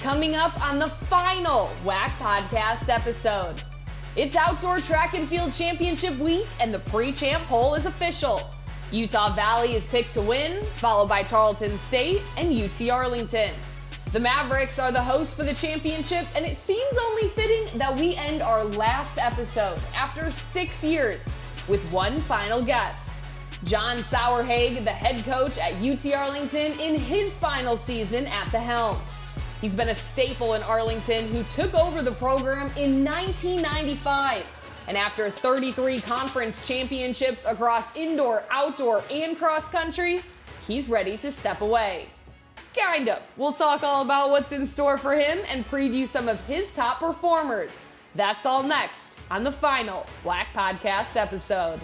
coming up on the final WAC Podcast episode. It's Outdoor Track and Field Championship week, and the pre-champ poll is official. Utah Valley is picked to win, followed by Tarleton State and UT Arlington. The Mavericks are the hosts for the championship, and it seems only fitting that we end our last episode after 6 years with one final guest. John Sauerhage, the head coach at UT Arlington, in his final season at the helm. He's been a staple in Arlington, who took over the program in 1995. And after 33 conference championships across indoor, outdoor, and cross country, he's ready to step away. Kind of. We'll talk all about what's in store for him and preview some of his top performers. That's all next on the final WAC Podcast episode.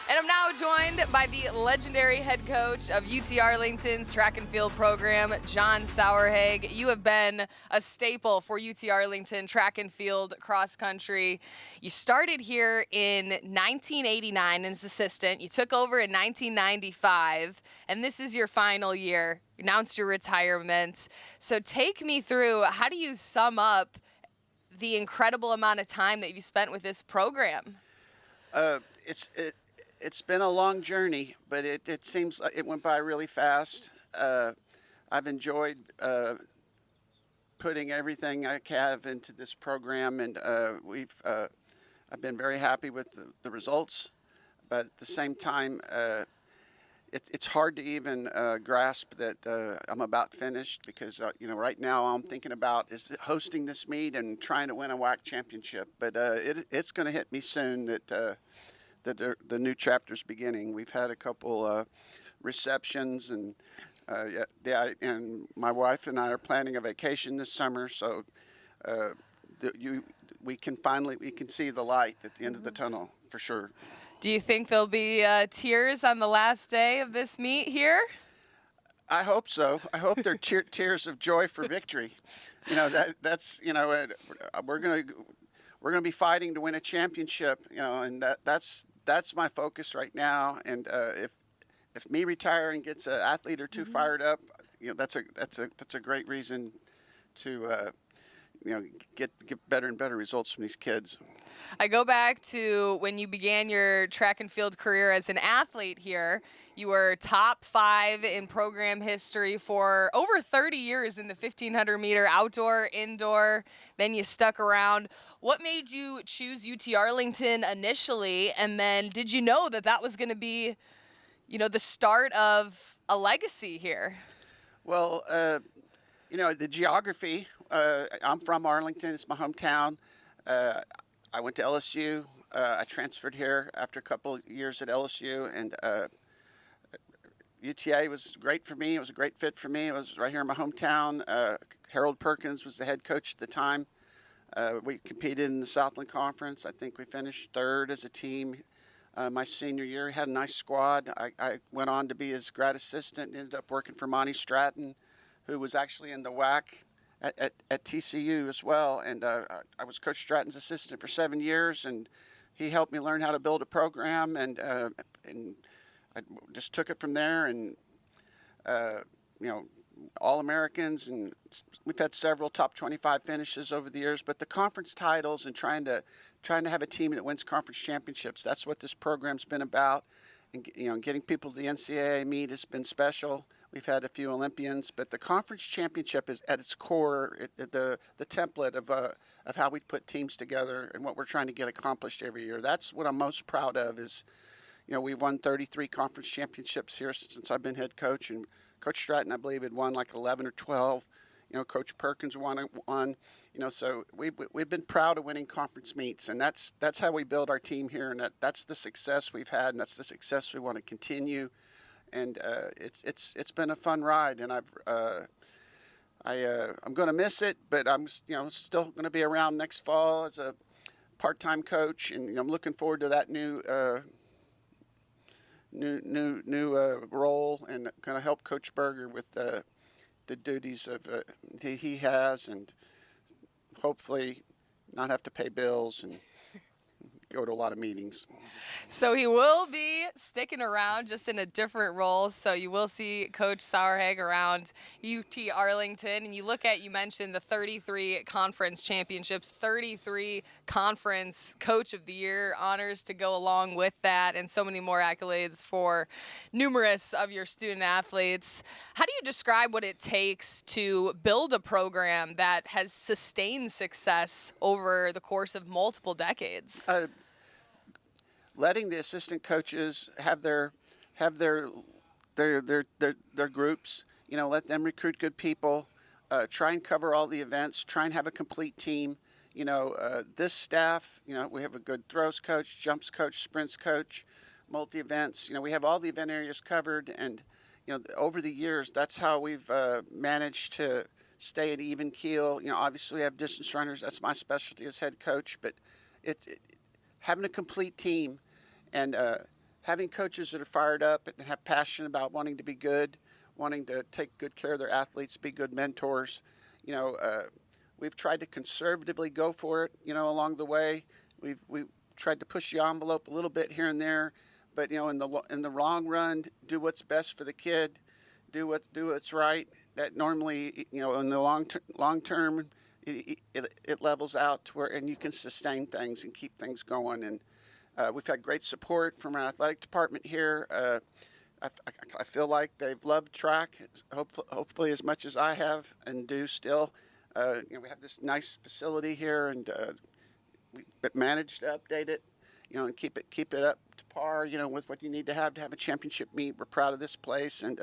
And I'm now joined by the legendary head coach of UT Arlington's track and field program, John Sauerhage. You have been a staple for UT Arlington track and field cross country. You started here in 1989 as assistant. You took over in 1995, and this is your final year. You announced your retirement. So take me through, how do you sum up the incredible amount of time that you spent with this program? It's been a long journey, but it seems like it went by really fast. I've enjoyed putting everything I have into this program, and I've been very happy with the results. But at the same time, it's hard to even grasp that I'm about finished, because right now all I'm thinking about is hosting this meet and trying to win a WAC championship. But it's going to hit me soon that the new chapter's beginning. We've had a couple receptions, and and my wife and I are planning a vacation this summer, so we can see the light at the end of the tunnel for sure. Do you think there'll be tears on the last day of this meet here? I hope so. I hope they're tears of joy for victory. That's we're gonna be fighting to win a championship, and that's my focus right now. And if me retiring gets an athlete or two fired up, that's a great reason to get better and better results from these kids. I go back to when you began your track and field career as an athlete here. You were top 5 in program history for over 30 years in the 1,500 meter outdoor, indoor. Then you stuck around. What made you choose UT Arlington initially? And then did you know that was going to be, the start of a legacy here? Well, the geography, I'm from Arlington. It's my hometown. I went to LSU. I transferred here after a couple years at LSU, and UTA was great for me. It was a great fit for me. It was right here in my hometown. Harold Perkins was the head coach at the time. We competed in the Southland Conference. I think we finished 3rd as a team my senior year. Had a nice squad. I went on to be his grad assistant, ended up working for Monty Stratton, who was actually in the WAC at TCU as well. And I was Coach Stratton's assistant for 7 years, and he helped me learn how to build a program, and I just took it from there. And All-Americans, and we've had several top 25 finishes over the years. But the conference titles and trying to have a team that wins conference championships, that's what this program's been about. And getting people to the NCAA meet has been special. We've had a few Olympians, but the conference championship is at its core the template of how we put teams together and what we're trying to get accomplished every year. That's what I'm most proud of. Is we've won 33 conference championships here since I've been head coach, and Coach Stratton, I believe, had won like 11 or 12. Coach Perkins won. So we've been proud of winning conference meets, and that's how we build our team here, and that's the success we've had, and that's the success we want to continue. And it's been a fun ride, and I'm going to miss it, but I'm still going to be around next fall as a part-time coach, and I'm looking forward to that new role, and going to help Coach Berger with the duties of he has, and hopefully not have to pay bills and go to a lot of meetings. So he will be sticking around, just in a different role. So you will see Coach Sauerhage around UT Arlington. And you mentioned the 33 conference championships, 33 conference coach of the year honors to go along with that, and so many more accolades for numerous of your student athletes. How do you describe what it takes to build a program that has sustained success over the course of multiple decades? Letting the assistant coaches have their groups, let them recruit good people, try and cover all the events, try and have a complete team. This staff, we have a good throws coach, jumps coach, sprints coach, multi events. We have all the event areas covered, and over the years, that's how we've managed to stay at even keel. Obviously we have distance runners. That's my specialty as head coach, but having a complete team and having coaches that are fired up and have passion about wanting to be good, wanting to take good care of their athletes, be good mentors. We've tried to conservatively go for it, along the way. We've tried to push the envelope a little bit here and there, but in the long run, do what's best for the kid, do what's right. That normally, in the long term, it levels out to where, and you can sustain things and keep things going. And we've had great support from our athletic department here. I feel like they've loved track, hopefully as much as I have and do still. We have this nice facility here, and we managed to update it, and keep it up to par, with what you need to have a championship meet. We're proud of this place, and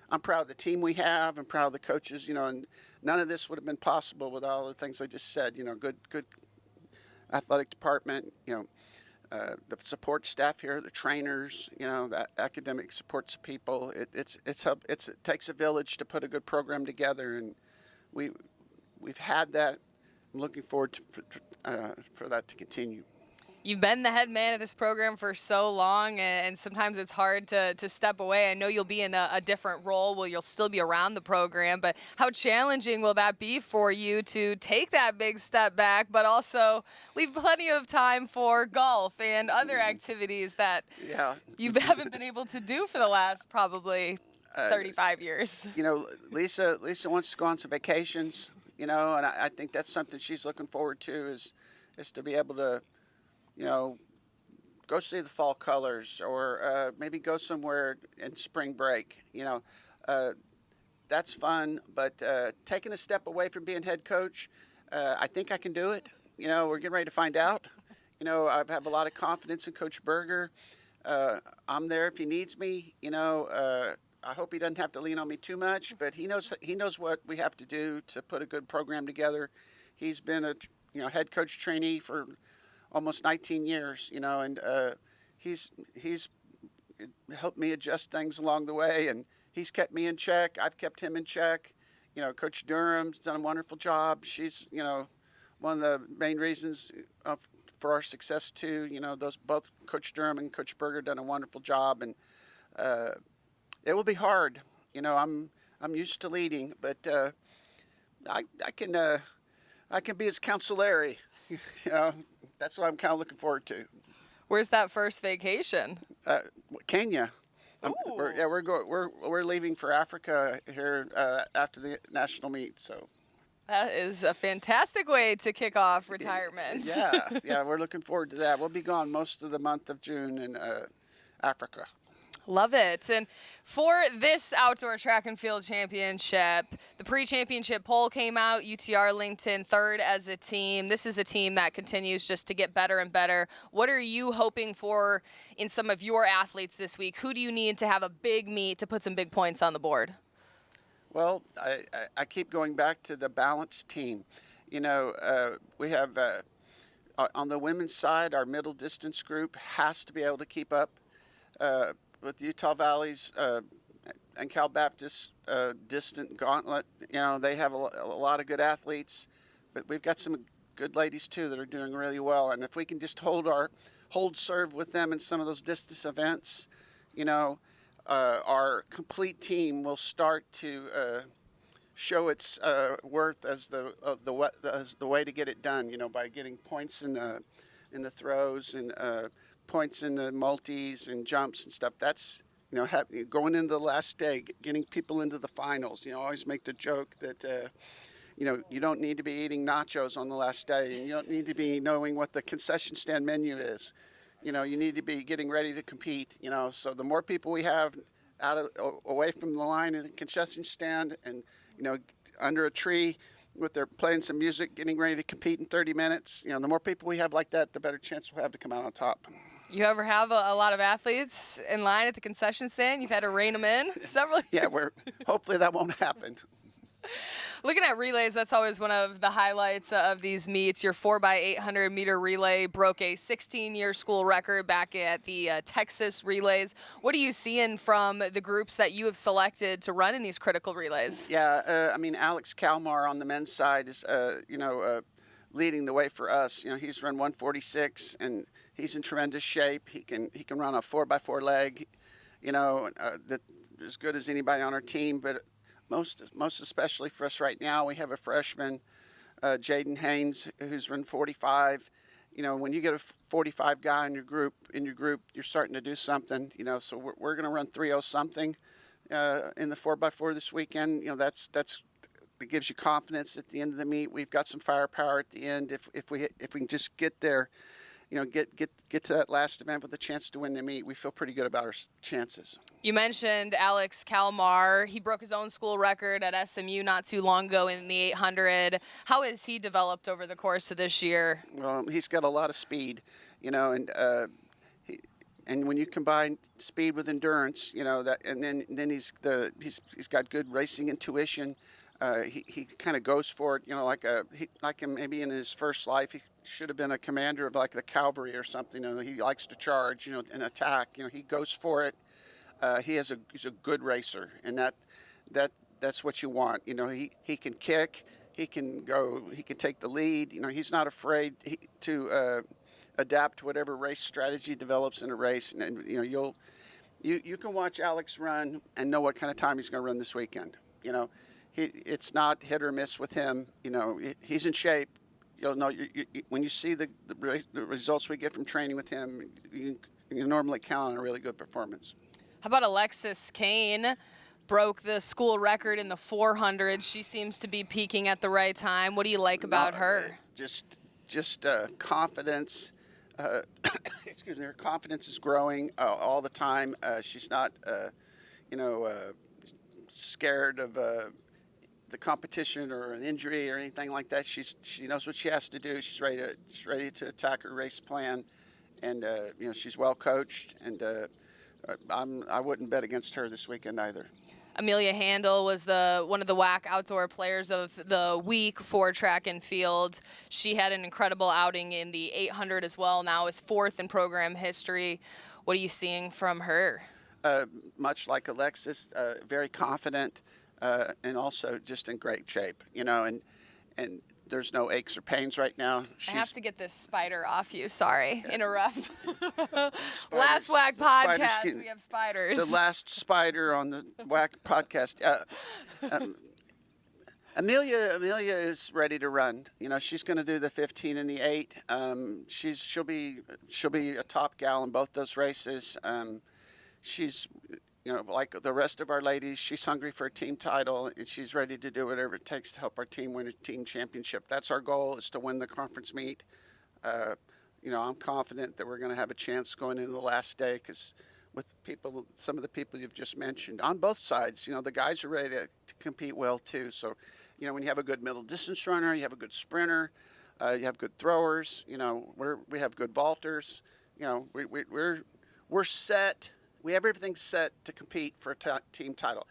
I'm proud of the team we have. I'm proud of the coaches, and none of this would have been possible without all the things I just said. Good athletic department, the support staff here, the trainers, the academic supports people. It takes a village to put a good program together, and we've had that. I'm looking forward for that to continue. You've been the head man of this program for so long, and sometimes it's hard to step away. I know you'll be in a different role where you'll still be around the program, but how challenging will that be for you to take that big step back, but also leave plenty of time for golf and other activities that you haven't been able to do for the last probably 35 years? Lisa wants to go on some vacations, and I think that's something she's looking forward to is to be able to go see the fall colors, or maybe go somewhere in spring break. That's fun, but taking a step away from being head coach, I think I can do it. We're getting ready to find out. I have a lot of confidence in Coach Berger. I'm there if he needs me. I hope he doesn't have to lean on me too much, but he knows what we have to do to put a good program together. He's been a head coach trainee for almost 19 years, and he's helped me adjust things along the way, and he's kept me in check. I've kept him in check. Coach Durham's done a wonderful job. She's, one of the main reasons for our success too. Both Coach Durham and Coach Berger done a wonderful job, and it will be hard. I'm used to leading, but I can be his consigliere. That's what I'm kind of looking forward to. Where's that first vacation? Kenya. We're leaving for Africa here after the national meet. So that is a fantastic way to kick off retirement. Yeah, we're looking forward to that. We'll be gone most of the month of June in Africa. Love it. And for this outdoor track and field championship, the pre-championship poll came out, UT Arlington third as a team. This is a team that continues just to get better and better. What are you hoping for in some of your athletes this week? Who do you need to have a big meet to put some big points on the board? Well, I keep going back to the balanced team. We have on the women's side, our middle distance group has to be able to keep up with Utah Valley's and Cal Baptist distant gauntlet. They have a lot of good athletes, but we've got some good ladies too that are doing really well. And if we can just hold serve with them in some of those distance events, our complete team will start to show its worth as the way to get it done. By getting points in the in the throws and points in the multis and jumps and stuff. That's, going into the last day, getting people into the finals. I always make the joke that, you don't need to be eating nachos on the last day, and you don't need to be knowing what the concession stand menu is. You need to be getting ready to compete, so the more people we have away from the line in the concession stand and, under a tree with their playing some music, getting ready to compete in 30 minutes, the more people we have like that, the better chance we'll have to come out on top. You ever have a lot of athletes in line at the concession stand? You've had to rein them in several years? Yeah, hopefully that won't happen. Looking at relays, that's always one of the highlights of these meets. Your 4x800 meter relay broke a 16-year school record back at the Texas relays. What are you seeing from the groups that you have selected to run in these critical relays? Yeah, Alex Kalmar on the men's side is, leading the way for us. He's run 146, and he's in tremendous shape. He can run a 4x4 leg, that as good as anybody on our team, but most especially for us right now, we have a freshman, Jaden Haynes, who's run 45. When you get a 45 guy in your group, you're starting to do something. So we're going to run 3:0 something in the 4x4 this weekend. It gives you confidence at the end of the meet. We've got some firepower at the end if we can just get there. Get to that last event with a chance to win the meet. We feel pretty good about our chances. You mentioned Alex Kalmar. He broke his own school record at SMU not too long ago in the 800. How has he developed over the course of this year? Well, he's got a lot of speed, and when you combine speed with endurance, and then he's got good racing intuition. He kind of goes for it, like him maybe in his first life. He should have been a commander of like the cavalry or something. He likes to charge, and attack. He goes for it. He's a good racer, and that's what you want. He can kick. He can go. He can take the lead. He's not afraid to adapt to whatever race strategy develops in a race. And you can watch Alex run and know what kind of time he's going to run this weekend. It's not hit or miss with him. He's in shape. You'll know when you see the results we get from training with him, you normally count on a really good performance. How about Alexis Kane? Broke the school record in the 400. She seems to be peaking at the right time. What do you like about her? Just confidence. Excuse me. Her confidence is growing all the time. She's not, scared of the competition or an injury or anything like that. She knows what she has to do. She's ready to attack her race plan, and she's well coached. And I wouldn't bet against her this weekend either. Amelia Handel was one of the WAC Outdoor Players of the Week for track and field. She had an incredible outing in the 800 as well. Now is fourth in program history. What are you seeing from her? Much like Alexis, very confident. And also just in great shape, and there's no aches or pains right now. I have to get this spider off you. Sorry, interrupt. Last WAC Podcast, we have spiders. The last spider on the WAC Podcast. Amelia is ready to run. She's going to do the 15 and the 8. She'll be a top gal in both those races. She's like the rest of our ladies, she's hungry for a team title, and she's ready to do whatever it takes to help our team win a team championship. That's our goal, is to win the conference meet. I'm confident that we're going to have a chance going into the last day, because with some of the people you've just mentioned, on both sides, the guys are ready to compete well too. So, when you have a good middle distance runner, you have a good sprinter, you have good throwers, we have good vaulters, we're set. We have everything set to compete for a team title.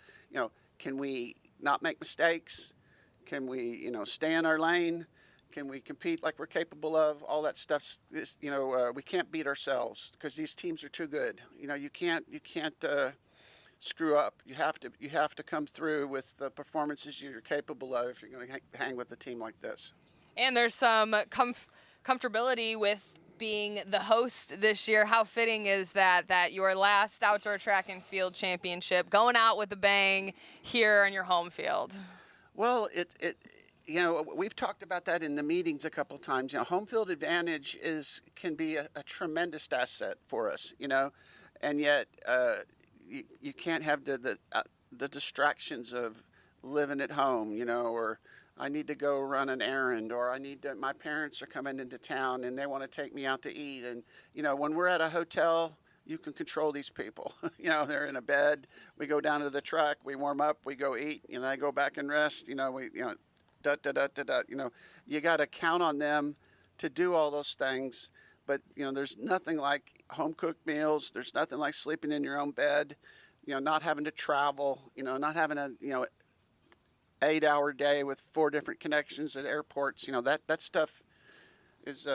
Can we not make mistakes? Can we, stay in our lane? Can we compete like we're capable of? All that stuff. We can't beat ourselves because these teams are too good. You can't screw up. You have to come through with the performances you're capable of if you're going to hang with a team like this. And there's some comfortability with being the host this year. How fitting is that your last outdoor track and field championship going out with a bang here on your home field? Well, we've talked about that in the meetings a couple times. Home field advantage can be a tremendous asset for us, and yet you can't have the distractions of living at home, or I need to go run an errand, or my parents are coming into town and they want to take me out to eat. And, when we're at a hotel, you can control these people. They're in a bed. We go down to the truck, we warm up, we go eat, I go back and rest, you got to count on them to do all those things. But, there's nothing like home cooked meals. There's nothing like sleeping in your own bed, not having to travel, not having a, 8-hour day with 4 different connections at airports. That stuff is,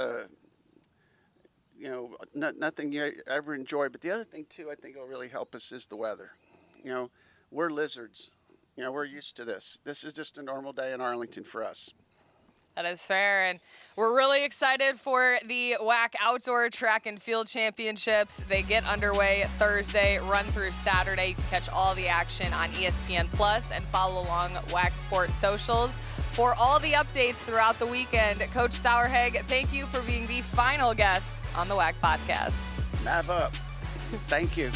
nothing you ever enjoy. But the other thing, too, I think will really help us is the weather. We're lizards. We're used to this. This is just a normal day in Arlington for us. That is fair, and we're really excited for the WAC Outdoor Track and Field Championships. They get underway Thursday, run through Saturday. You can catch all the action on ESPN Plus and follow along WAC Sports socials for all the updates throughout the weekend. Coach Sauerhage, thank you for being the final guest on the WAC Podcast. Mav up. Thank you.